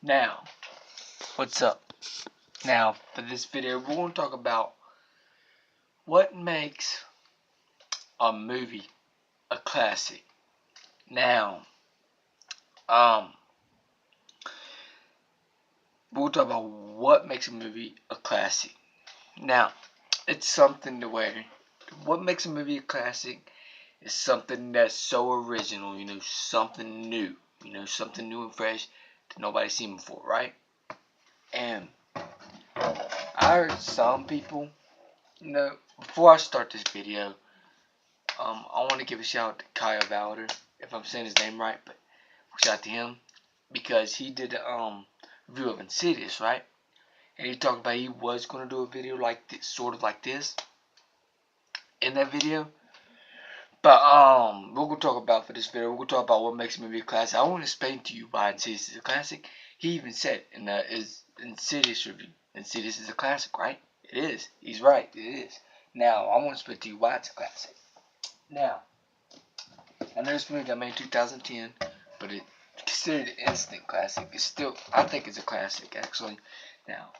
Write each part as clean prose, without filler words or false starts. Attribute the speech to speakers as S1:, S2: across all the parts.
S1: Now, what's up? Now, for this video, we're going to talk about what makes a movie a classic. Now, we'll talk about what makes a movie a classic. Now, it's something to where what makes a movie a classic is something that's so original, something new, something new and fresh that nobody's seen before, right? And I heard some people, before I start this video, I want to give a shout out to Kyle Valder, if I'm saying his name right, but shout out to him because he did a review of Insidious, right? And he talked about he was going to do a video like this, sort of like this, in that video. But we're gonna talk about for this video. We're gonna talk about what makes a movie a classic. I want to explain to you why Insidious is a classic. He even said in his Insidious review, Insidious is a classic, right? It is. He's right. It is. Now I want to explain to you why it's a classic. Now, I know this movie got made in 2010, but it's considered an instant classic. It's still, I think it's a classic actually. Now,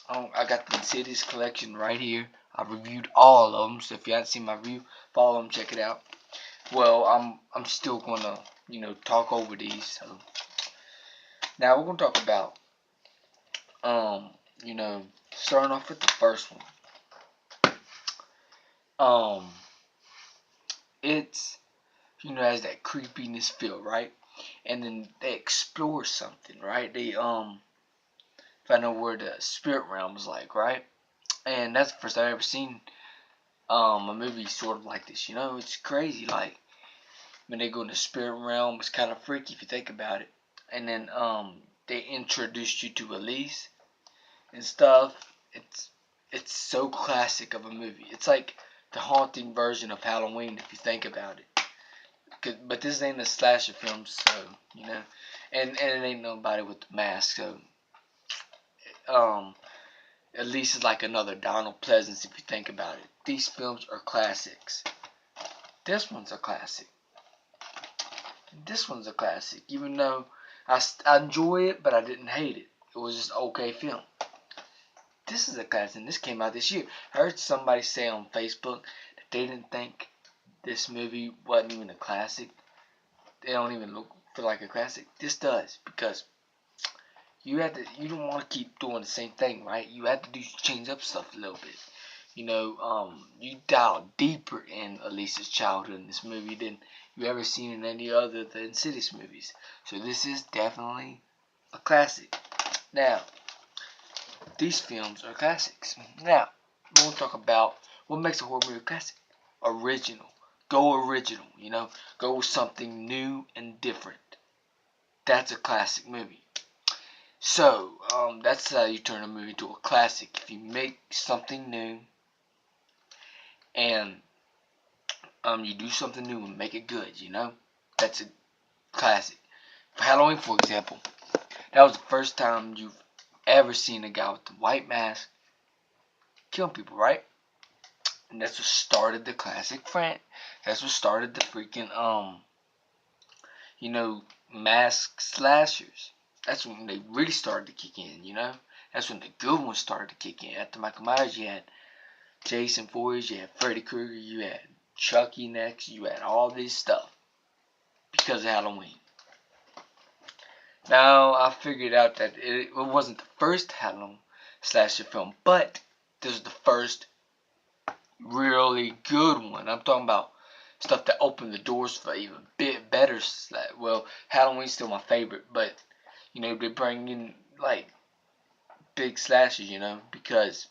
S1: I got the Insidious collection right here. I reviewed all of them, so if you haven't seen my review, follow them, check it out. Well, I'm still gonna, talk over these. So now we're gonna talk about, starting off with the first one. It's, has that creepiness feel, right? And then they explore something, right? They find out where the spirit realm is like, right? And that's the first I've ever seen a movie sort of like this. It's crazy. Like when they go in the spirit realm, it's kind of freaky if you think about it. And then they introduced you to Elise and stuff. It's so classic of a movie. It's like the haunting version of Halloween if you think about it. But this ain't a slasher film, so and it ain't nobody with the mask, so at least it's like another Donald Pleasance if you think about it. These films are classics. This one's a classic. This one's a classic, even though I enjoy it, but I didn't hate it. It was just okay film. This is a classic, and this came out this year. I heard somebody say on Facebook that they didn't think this movie wasn't even a classic. They don't even look for like a classic. This does, because you don't want to keep doing the same thing, right? You have to change up stuff a little bit. You dial deeper in Elisa's childhood in this movie than you ever seen in any other of the Insidious movies. So this is definitely a classic. Now, these films are classics. Now, we're going to talk about what makes a horror movie a classic. Original. Go original, Go with something new and different. That's a classic movie. So, that's how you turn a movie into a classic. If you make something new and you do something new and make it good, that's a classic. For Halloween, for example, that was the first time you've ever seen a guy with the white mask killing people, right? And that's what started the classic friend. That's what started the freaking mask slashers. That's when they really started to kick in, That's when the good ones started to kick in. After Michael Myers, you had Jason Voorhees, you had Freddy Krueger, you had Chucky next, you had all this stuff because of Halloween. Now, I figured out that it wasn't the first Halloween slasher film, but this was the first really good one. I'm talking about stuff that opened the doors for even bit better. Well, Halloween's still my favorite, but they bring in like big slashes, because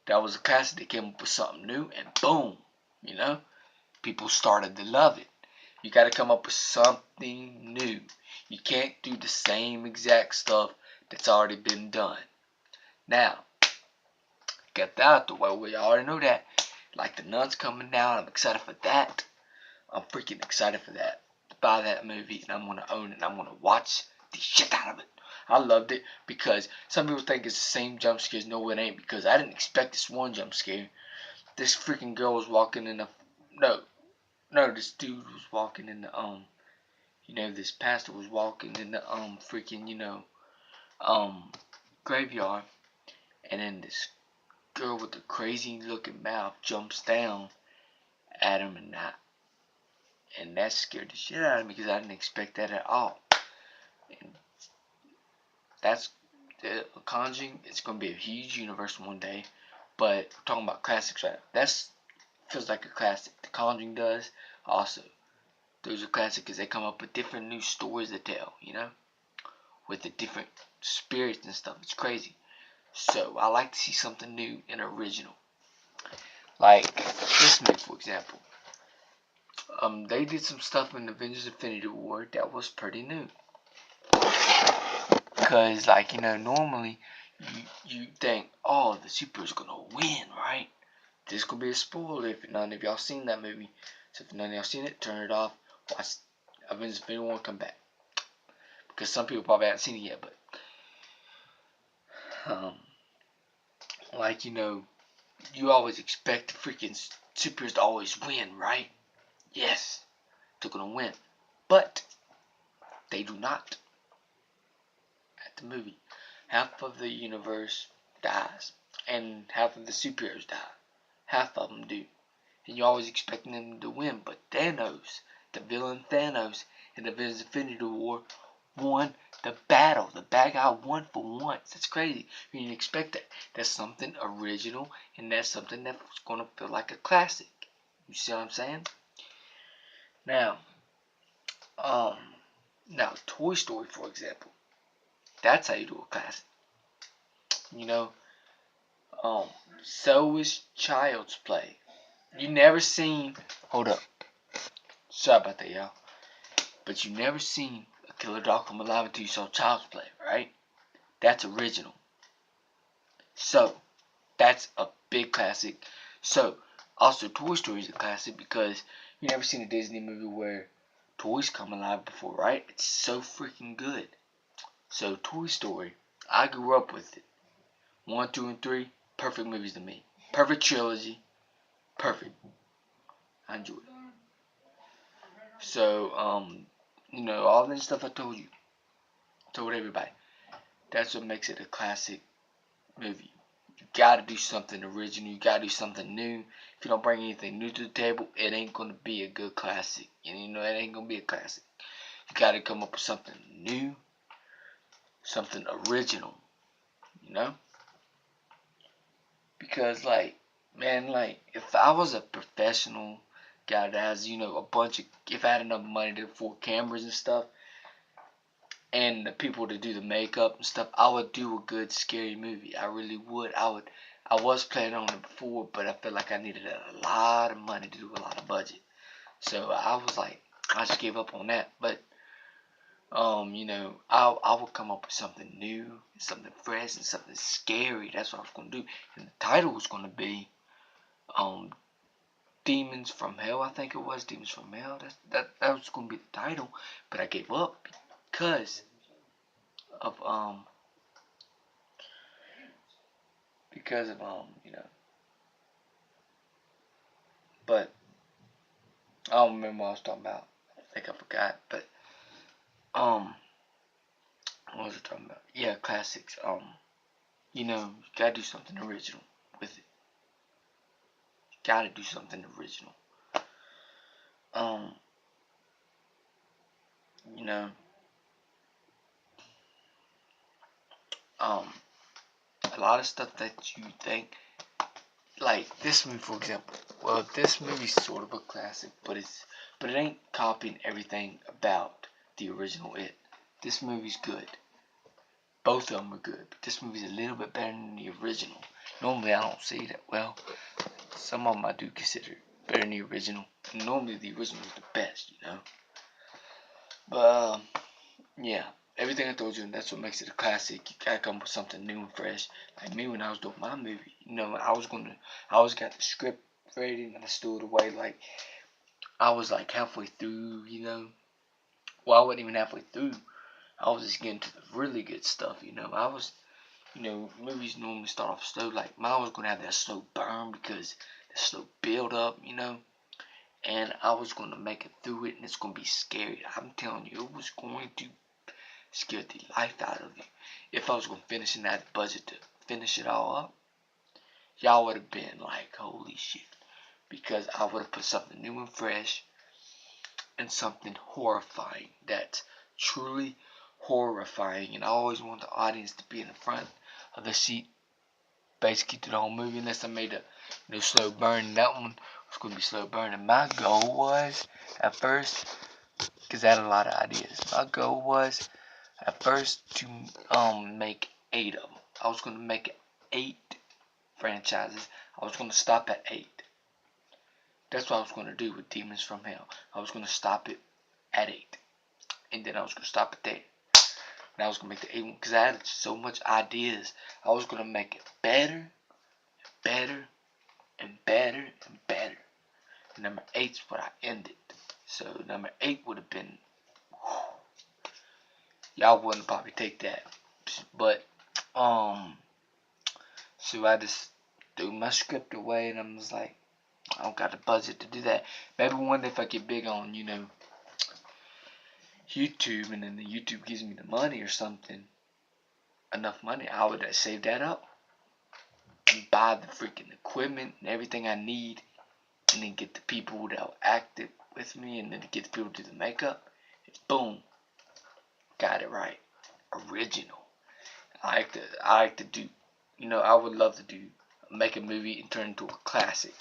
S1: that was a classic. They came up with something new, and boom, people started to love it. You got to come up with something new. You can't do the same exact stuff that's already been done. Now, get that out the way. We already know that. Like the Nun's coming down. I'm excited for that. I'm freaking excited for that. To buy that movie, and I'm going to own it, and I'm going to watch the shit out of it. I loved it because some people think it's the same jump scares. No, it ain't, because I didn't expect this one jump scare. This freaking girl was walking in the... No, this dude was walking in the, This pastor was walking in the freaking graveyard, and then this girl with the crazy looking mouth jumps down at him, and that scared the shit out of me because I didn't expect that at all. And that's the Conjuring. It's gonna be a huge universe one day, but we're talking about classics right now. That's feels like a classic. The Conjuring does also. Those are classic because they come up with different new stories to tell, with the different spirits and stuff. It's crazy. So I like to see something new and original. Like this movie, for example. They did some stuff in Avengers Infinity War that was pretty new. Because, normally you think, oh, the superhero's gonna win, right? This could be a spoiler if none of y'all seen that movie. So if none of y'all seen it, turn it off. Watch Avengers Infinity War, come back. Because some people probably haven't seen it yet, but you always expect the freaking superheroes to always win, right? Yes, they're gonna win, but they do not. At the movie, half of the universe dies, and half of the superheroes die. Half of them do, and you're always expecting them to win. But Thanos, the villain Thanos, in the Avengers Infinity War, won the battle. The bad guy won for once. That's crazy. You didn't expect that. That's something original, and that's something that's gonna feel like a classic. You see what I'm saying? Now, Toy Story, for example, that's how you do a classic. So is Child's Play. You never seen. Hold up. Sorry about that, y'all. But you never seen a killer dog come alive until you saw Child's Play, right? That's original. So, that's a big classic. So, also Toy Story is a classic because you never seen a Disney movie where toys come alive before, right? It's so freaking good. So, Toy Story, I grew up with it. 1, 2, and 3, perfect movies to me. Perfect trilogy. Perfect. I enjoyed it. So, all that stuff I told you, told everybody, that's what makes it a classic movie. You gotta do something original. You gotta do something new. If you don't bring anything new to the table, it ain't gonna be a good classic. And it ain't gonna be a classic. You gotta come up with something new, something original. Because, if I was a professional guy that has, if I had enough money for cameras and stuff, and the people to do the makeup and stuff, I would do a good scary movie. I really would. I was planning on it before, but I felt like I needed a lot of money to do a lot of budget. So I was like, I just gave up on that. But I would come up with something new, something fresh, and something scary. That's what I was gonna do. And the title was gonna be Demons from Hell. I think it was Demons from Hell. That was gonna be the title, but I gave up because of but I don't remember what I was talking about. I think I forgot, but what was I talking about? Yeah, classics. You gotta do something original with it. You gotta do something original. Um, you know, a lot of stuff that you think, like this movie, for example. Well, this movie's sort of a classic, but it ain't copying everything about the original It. This movie's good. Both of them are good, but this movie's a little bit better than the original. Normally, I don't see that. Well, some of them I do consider better than the original. Normally, the original is the best. But yeah, everything I told you, that's what makes it a classic. You gotta come up with something new and fresh. Like me when I was doing my movie, I always got the script ready and I stored away. Like I was like halfway through, Well, I wasn't even halfway through. I was just getting to the really good stuff, I was, movies normally start off slow. Like mine was gonna have that slow burn because the slow build up, and I was going to make it through it, and it's going to be scary. I'm telling you, it was going to scare the life out of you. If I was going to finish and had the budget to finish it all up, y'all would have been like, holy shit. Because I would have put something new and fresh and something horrifying. That's truly horrifying. And I always want the audience to be in the front of the seat basically through the whole movie, unless I made a slow burn. That one was going to be slow burn. And my goal was, at first, because I had a lot of ideas, my goal was, at first, to make 8 of them. I was going to make 8 franchises. I was going to stop at 8. That's what I was going to do with Demons from Hell. I was going to stop it at 8. And then I was going to stop it there. And I was going to make the 8 one, because I had so much ideas. I was going to make it better, better, and better, and better. And number 8's what I ended. So number 8 would have been, y'all wouldn't probably take that. But, so I just threw my script away, and I was like, I don't got the budget to do that. Maybe one day if I get big on, YouTube, and then the YouTube gives me the money or something, enough money, I would save that up and buy the freaking equipment and everything I need, and then get the people that will act it with me, and then get the people to do the makeup. It's boom, got it right, original. I like to do, I would love to make a movie and turn it into a classic,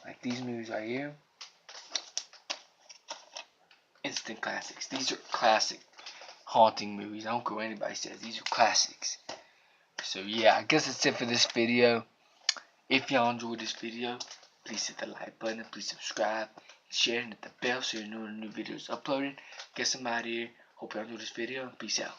S1: like these movies right here. Instant classics. These are classic haunting movies. I don't care what anybody says. These are classics. So yeah, I guess that's it for this video. If y'all enjoyed this video, please hit the like button, please subscribe, share, and hit the bell so you know when a new video is uploaded. Guess I'm out of here. Hope y'all enjoyed this video. Peace out.